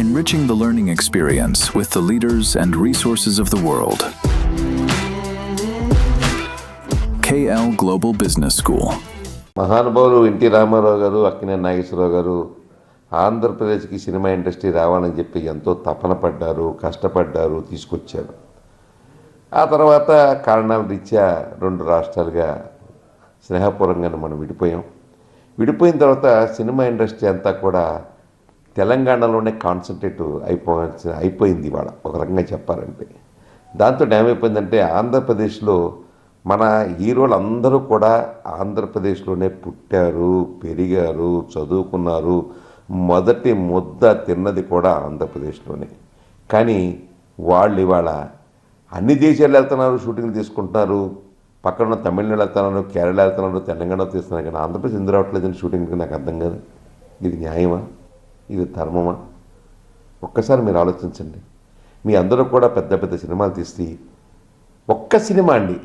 enriching the learning experience with the leaders and resources of the world. KL Global Business School. మహానుభావులు NT Ramarao గారు, అక్కినేని నాగేశ్వరరావు గారు ఆంధ్రప్రదేశ్కి cinema industry రావాలని చెప్పి ఎంతో తపన పడ్డారు, కష్టపడ్డారు, తీసుకొచ్చారు. ఆ తర్వాత కారణాల రీత్యా 2 రాష్ట్రాలుగా స్నేహపూర్వకంగా మనం విడిపోయిన తర్వాత సినిమా ఇండస్ట్రీ అంతా కూడా తెలంగాణలోనే కాన్సన్ట్రేట్ అయిపోయింది ఇవాళ ఒక రకంగా చెప్పాలంటే. దాంతో ఏమైపోయిందంటే ఆంధ్రప్రదేశ్లో మన హీరోలు అందరూ కూడా ఆంధ్రప్రదేశ్లోనే పుట్టారు, పెరిగారు, చదువుకున్నారు, మొదటి ముద్ద తిన్నది కూడా ఆంధ్రప్రదేశ్లోనే. కానీ వాళ్ళు ఇవాళ అన్ని దేశాలు వెళ్తున్నారు, షూటింగ్లు తీసుకుంటున్నారు, పక్కన ఉన్న తమిళనాడు వెళ్తున్నారు, కేరళ వెళ్తున్నారు, తెలంగాణ తీస్తున్నారు, కానీ ఆంధ్రప్రదేశ్ ఎందుకు రావట్లేదని షూటింగ్కి నాకు అర్థం కాదు. ఇది న్యాయమా? ఇది ధర్మమా? ఒక్కసారి మీరు ఆలోచించండి. మీ అందరూ కూడా పెద్ద పెద్ద సినిమాలు తీసి ఒక్క సినిమా అండి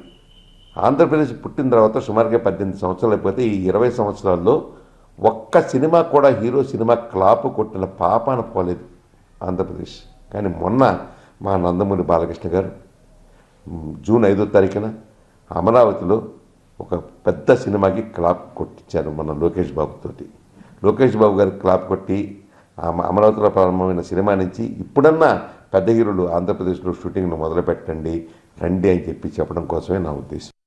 ఆంధ్రప్రదేశ్ పుట్టిన తర్వాత సుమారుగా 18 సంవత్సరాలు అయిపోతే ఈ 20 సంవత్సరాల్లో ఒక్క సినిమా కూడా హీరో సినిమా క్లాప్ కొట్టిన పాపాన పోలేదు ఆంధ్రప్రదేశ్. కానీ మొన్న మా నందమూరి బాలకృష్ణ గారు జూన్ 5వ తారీఖున అమరావతిలో ఒక పెద్ద సినిమాకి క్లాప్ కొట్టించారు మన లోకేష్ బాబుతోటి. లోకేష్ బాబు గారు క్లాప్ కొట్టి అమరావతిలో ప్రారంభమైన సినిమా నుంచి ఇప్పుడన్నా పెద్ద హీరోలు ఆంధ్రప్రదేశ్లో షూటింగ్ను మొదలుపెట్టండి రండి అని చెప్పి చెప్పడం కోసమే నా ఉద్దేశం.